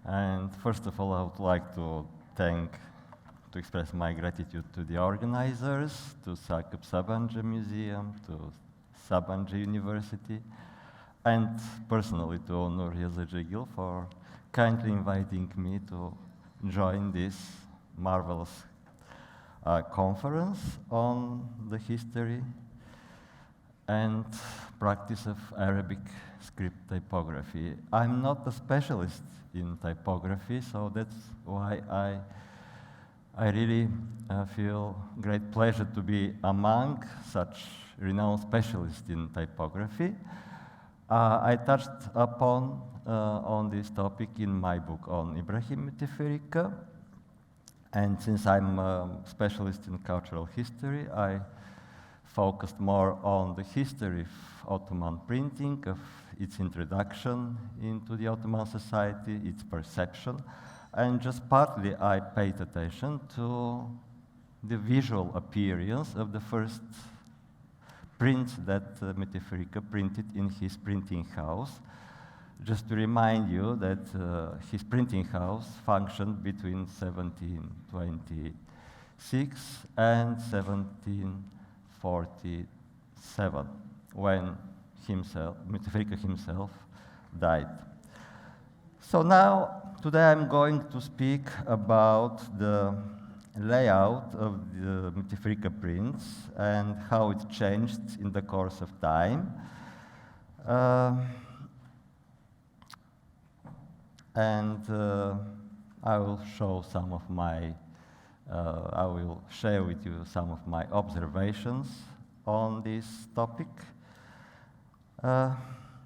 And first of all, I would like to express my gratitude to the organizers, to Sakıp Sabancı Museum, to Sabancı University, and personally to Onur Yazıcıgil for kindly inviting me to join this marvelous conference on the history and practice of Arabic script typography. I'm not a specialist in typography, so that's why I really feel great pleasure to be among such renowned specialists in typography. I touched upon on this topic in my book on Ibrahim Müteferrika, and since I'm a specialist in cultural history, I focused more on the history of Ottoman printing, of its introduction into the Ottoman society, its perception, and just partly I paid attention to the visual appearance of the first prints that Müteferrika printed in his printing house. Just to remind you that his printing house functioned between 1726 and 1747, when Müteferrika himself died. So now, today I'm going to speak about the layout of the Müteferrika prints and how it changed in the course of time. I will show some of my, I will share with you some of my observations on this topic.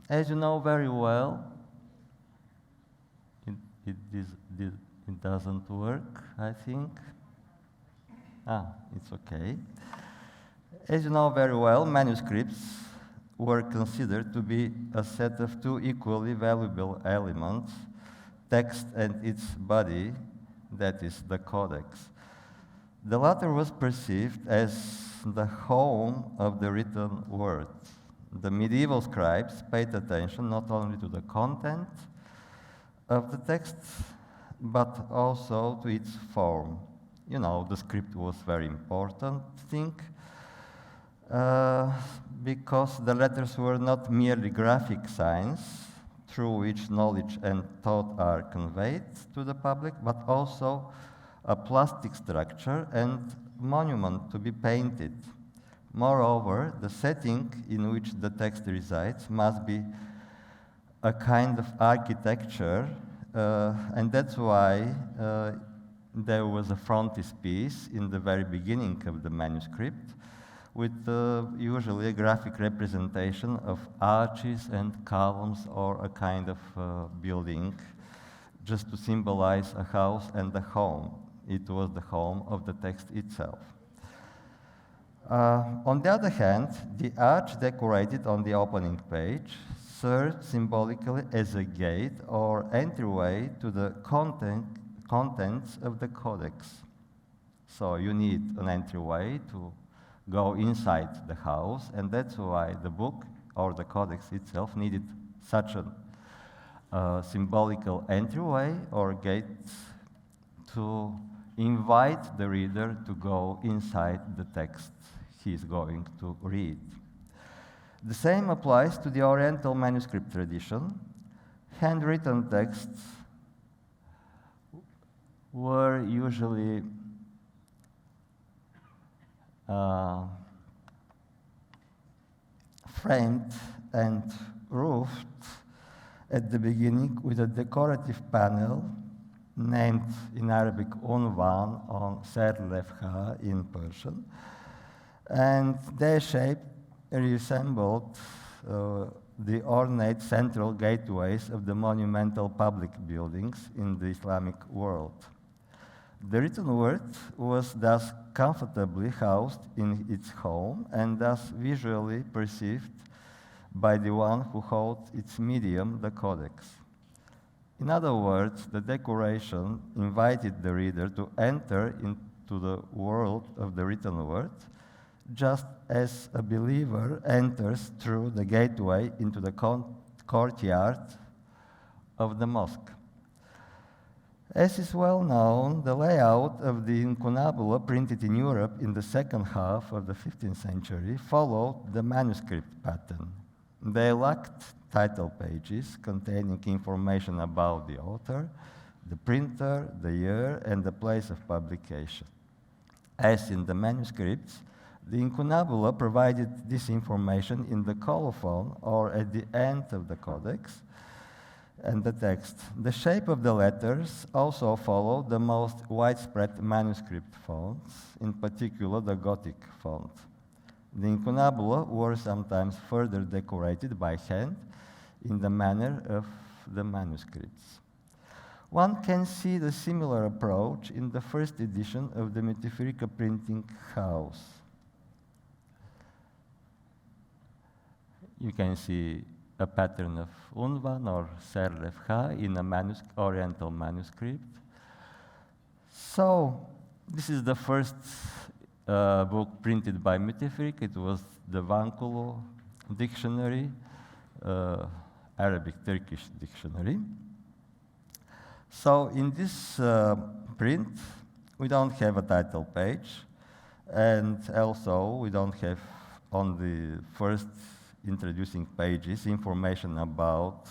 As you know very well, it doesn't work, I think. It's okay. As you know very well, manuscripts were considered to be a set of two equally valuable elements, text and its body, that is, the codex. The latter was perceived as the home of the written word. The medieval scribes paid attention not only to the content of the text, but also to its form. You know, the script was very important thing, because the letters were not merely graphic signs through which knowledge and thought are conveyed to the public, but also a plastic structure and monument to be painted. Moreover, the setting in which the text resides must be a kind of architecture, and that's why there was a frontispiece in the very beginning of the manuscript with usually a graphic representation of arches and columns or a kind of building, just to symbolize a house and a home. It was the home of the text itself. On the other hand, the arch decorated on the opening page served symbolically as a gate or entryway to the contents of the codex. So you need an entryway to go inside the house, and that's why the book or the codex itself needed such a symbolical entryway or gate to invite the reader to go inside the text he's going to read. The same applies to the Oriental manuscript tradition. Handwritten texts were usually framed and roofed at the beginning with a decorative panel named in Arabic unvan, on serlevha in Persian, and their shape resembled the ornate central gateways of the monumental public buildings in the Islamic world. The written word was thus comfortably housed in its home and thus visually perceived by the one who holds its medium, the codex. In other words, the decoration invited the reader to enter into the world of the written word, just as a believer enters through the gateway into the courtyard of the mosque. As is well known, the layout of the incunabula printed in Europe in the second half of the 15th century followed the manuscript pattern. They lacked title pages containing information about the author, the printer, the year, and the place of publication. As in the manuscripts, the incunabula provided this information in the colophon or at the end of the codex, and the text. The shape of the letters also followed the most widespread manuscript fonts, in particular the Gothic font. The incunabula were sometimes further decorated by hand in the manner of the manuscripts. One can see the similar approach in the first edition of the Müteferrika printing house. You can see a pattern of unvan or serlevha in a Oriental manuscript. So, this is the first book printed by Müteferrika. It was the Vankulo dictionary, Arabic-Turkish dictionary. So, in this print, we don't have a title page, and also we don't have on the first introducing pages information about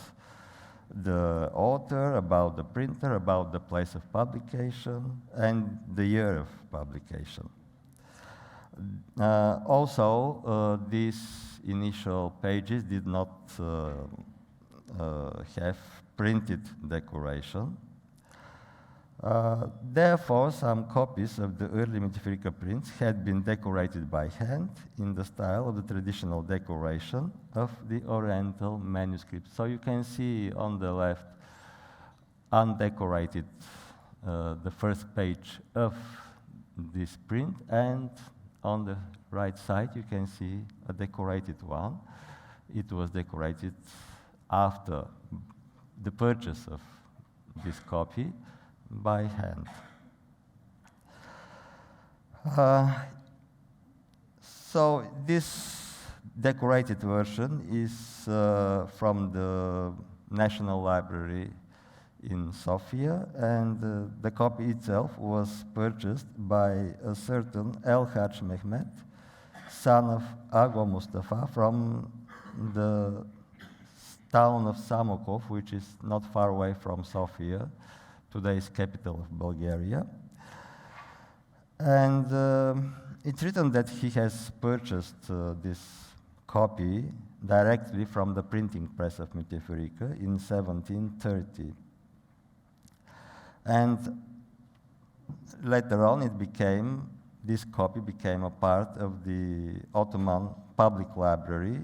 the author, about the printer, about the place of publication, and the year of publication. Also, these initial pages did not have printed decoration. Therefore, some copies of the early Müteferrika prints had been decorated by hand in the style of the traditional decoration of the Oriental manuscript. So you can see on the left, undecorated, the first page of this print, and on the right side you can see a decorated one. It was decorated after the purchase of this copy by hand. So this decorated version is from the National Library in Sofia, and the copy itself was purchased by a certain El Haj Mehmet, son of Agha Mustafa, from the town of Samokov, which is not far away from Sofia, today's capital of Bulgaria. And it's written that he has purchased this copy directly from the printing press of Müteferrika in 1730. And later on, this copy became a part of the Ottoman public library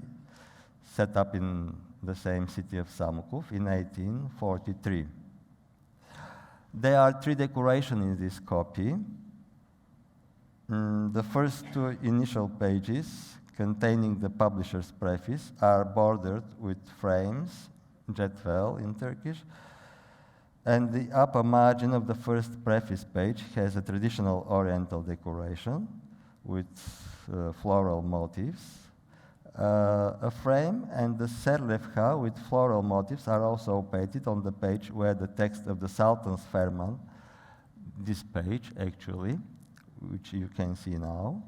set up in the same city of Samokov in 1843. There are three decorations in this copy. The first two initial pages, containing the publisher's preface, are bordered with frames, cetvel in Turkish, and the upper margin of the first preface page has a traditional Oriental decoration with floral motifs. A frame and the serlevha with floral motifs are also painted on the page where the text of the Sultan's Ferman, this page actually, which you can see now.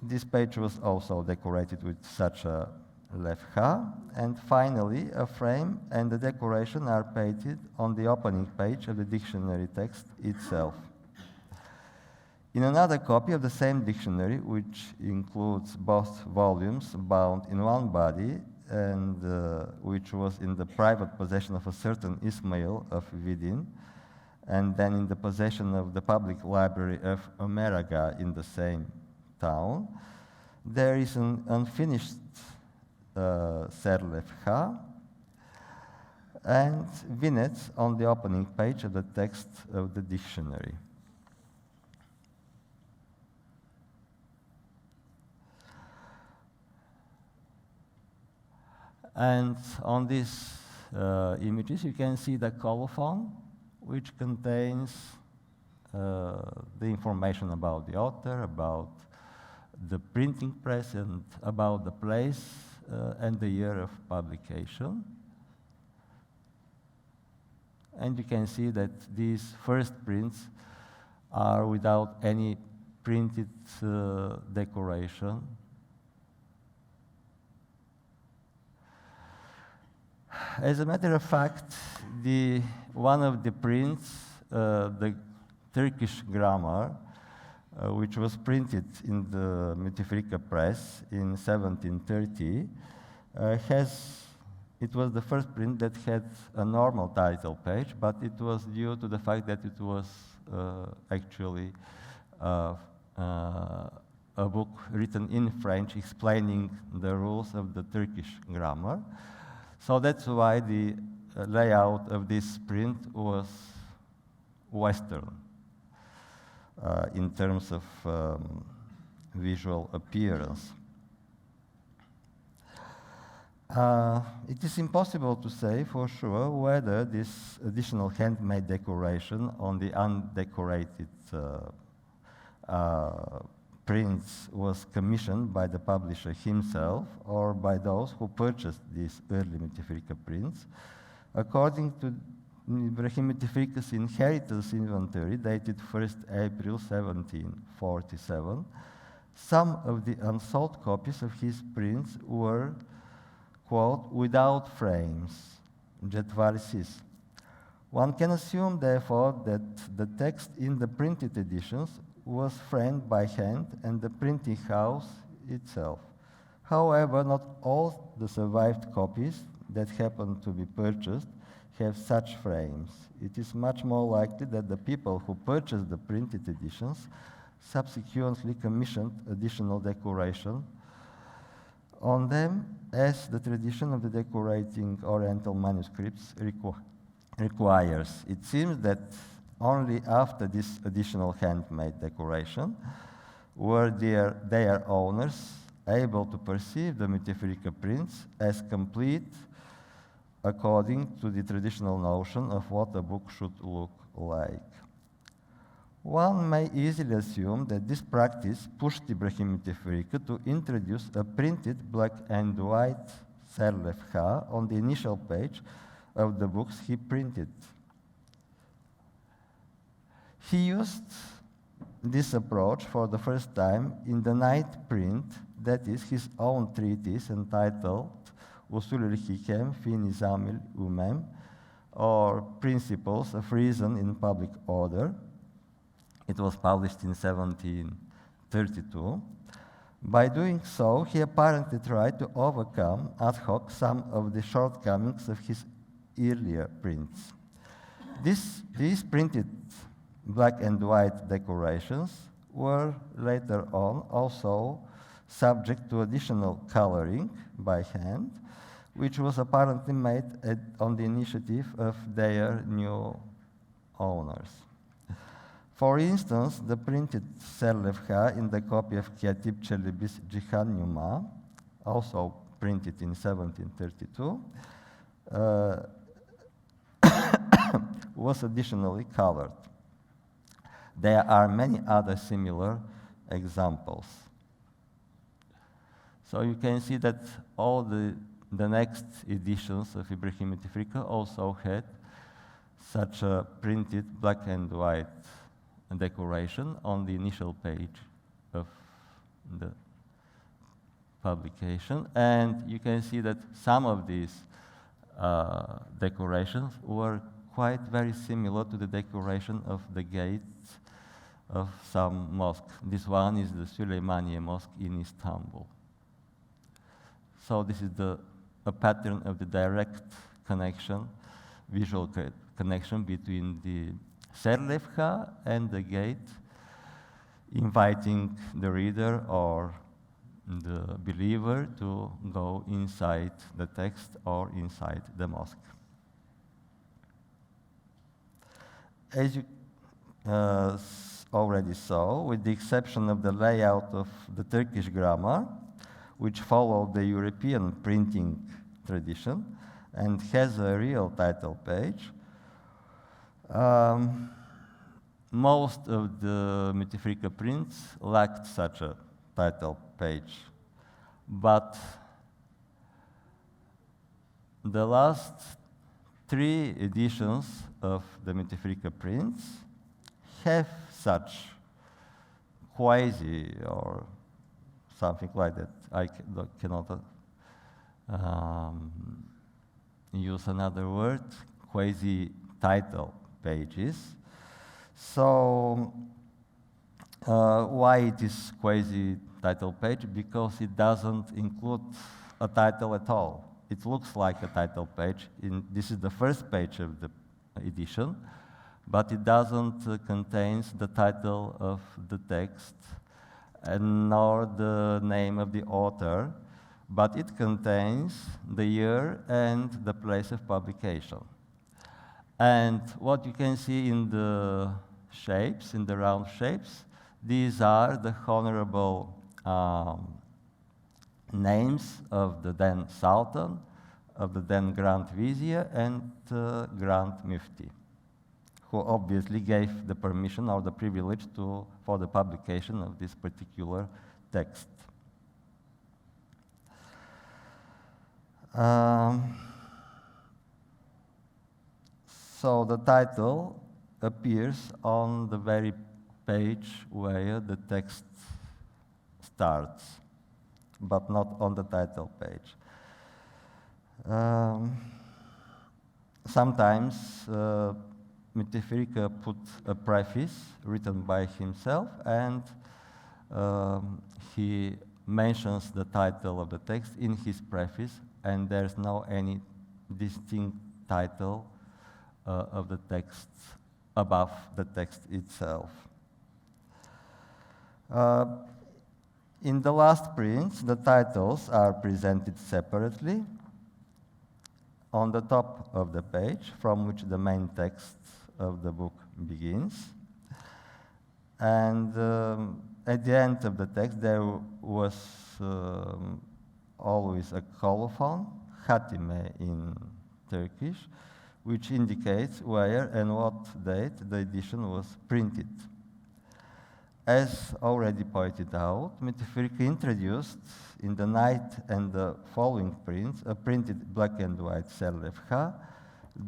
This page was also decorated with such a levha, and finally a frame and the decoration are painted on the opening page of the dictionary text itself. In another copy of the same dictionary, which includes both volumes bound in one body and which was in the private possession of a certain Ismail of Vidin, and then in the possession of the public library of Omeraga in the same town, there is an unfinished serlevha and vignettes on the opening page of the text of the dictionary. And on these images, you can see the colophon, which contains the information about the author, about the printing press, and about the place, and the year of publication. And you can see that these first prints are without any printed decoration. As a matter of fact, one of the prints, the Turkish grammar, which was printed in the Müteferrika press in 1730, it was the first print that had a normal title page, but it was due to the fact that it was actually a book written in French explaining the rules of the Turkish grammar. So that's why the layout of this print was Western in terms of visual appearance. It is impossible to say for sure whether this additional handmade decoration on the undecorated prints was commissioned by the publisher himself or by those who purchased these early Müteferrika prints. According to Ibrahim Müteferrika's inheritance inventory, dated 1st April 1747, some of the unsold copies of his prints were, quote, without frames, Jetvarisiz. One can assume, therefore, that the text in the printed editions was framed by hand and the printing house itself. However, not all the survived copies that happened to be purchased have such frames. It is much more likely that the people who purchased the printed editions subsequently commissioned additional decoration on them, as the tradition of the decorating Oriental manuscripts requires. It seems that only after this additional handmade decoration were their owners able to perceive the Müteferrika prints as complete according to the traditional notion of what a book should look like. One may easily assume that this practice pushed Ibrahim Müteferrika to introduce a printed black and white serlevha on the initial page of the books he printed. He used this approach for the first time in the ninth print, that is his own treatise entitled Usul al-Hikem fi Nizam al-Umam, or Principles of Reason in Public Order. It was published in 1732. By doing so, he apparently tried to overcome ad hoc some of the shortcomings of his earlier prints. These printed black and white decorations were later on also subject to additional coloring by hand, which was apparently made on the initiative of their new owners. For instance, the printed serlevha in the copy of Katip Çelebi's Cihan Numa, also printed in 1732, was additionally colored. There are many other similar examples. So you can see that all the next editions of Ibrahim Müteferrika also had such a printed black and white decoration on the initial page of the publication. And you can see that some of these decorations were quite very similar to the decoration of the gates of some mosque. This one is the Süleymaniye Mosque in Istanbul. So this is a pattern of the direct connection, visual connection between the serlevha and the gate, inviting the reader or the believer to go inside the text or inside the mosque. As you already saw, with the exception of the layout of the Turkish grammar, which followed the European printing tradition and has a real title page, most of the Müteferrika prints lacked such a title page. But the last three editions of the Müteferrika prints have such quasi or something like that. I cannot use another word, quasi title pages. So why it is quasi title page? Because it doesn't include a title at all. It looks like a title page. This is the first page of the edition, but it doesn't contain the title of the text and nor the name of the author, but it contains the year and the place of publication. And what you can see in the shapes, in the round shapes, these are the honorable names of the then Sultan, of the then Grand Vizier, and Grand Mufti, who obviously gave the permission or the privilege for the publication of this particular text. So the title appears on the very page where the text starts, but not on the title page. Sometimes Müteferrika put a preface written by himself, and he mentions the title of the text in his preface, and there's no any distinct title of the text above the text itself. In the last prints, the titles are presented separately on the top of the page from which the main text of the book begins. And at the end of the text, there was always a colophon, hatime in Turkish, which indicates where and what date the edition was printed. As already pointed out, Müteferrika introduced in the night and the following prints a printed black and white serlevha,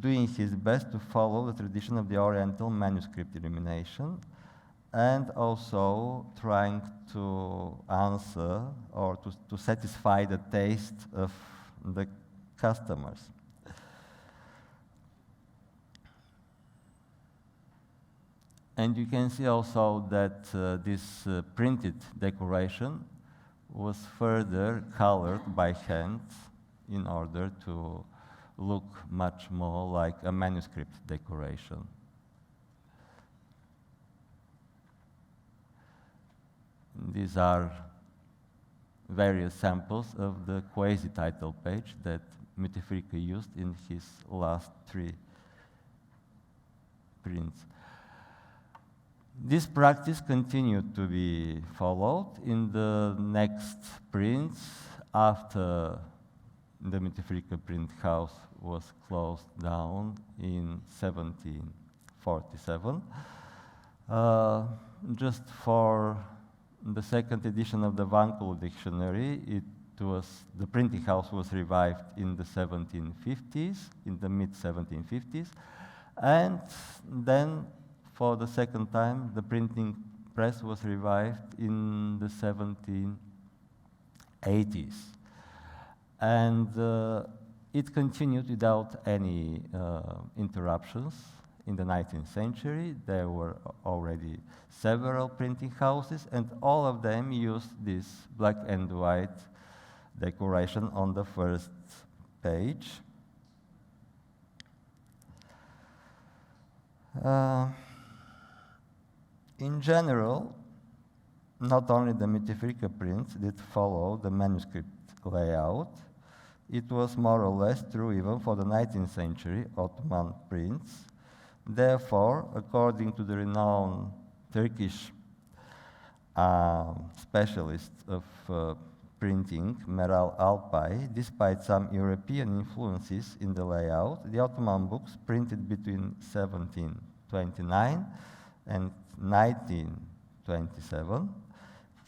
doing his best to follow the tradition of the Oriental manuscript illumination, and also trying to answer or to satisfy the taste of the customers. And you can see also that this printed decoration was further colored by hand in order to look much more like a manuscript decoration. These are various samples of the quasi-title page that Müteferrika used in his last three prints. This practice continued to be followed in the next prints after the Müteferrika print house was closed down in 1747. Just for the second edition of the Vankul dictionary, the printing house was revived in the 1750s, in the mid-1750s, and then for the second time, the printing press was revived in the 1780s. And it continued without any interruptions in the 19th century. There were already several printing houses, and all of them used this black and white decoration on the first page. In general, not only the Müteferrika prints did follow the manuscript layout, it was more or less true even for the 19th century Ottoman prints. Therefore, according to the renowned Turkish specialist of printing, Meral Alpay, despite some European influences in the layout, the Ottoman books printed between 1729 and 1927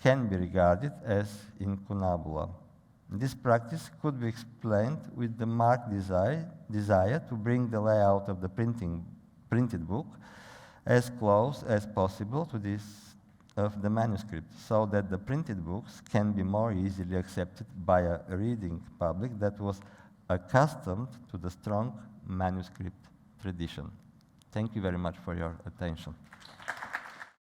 can be regarded as incunabula. This practice could be explained with the marked desire to bring the layout of the printed book as close as possible to this of the manuscript, so that the printed books can be more easily accepted by a reading public that was accustomed to the strong manuscript tradition. Thank you very much for your attention.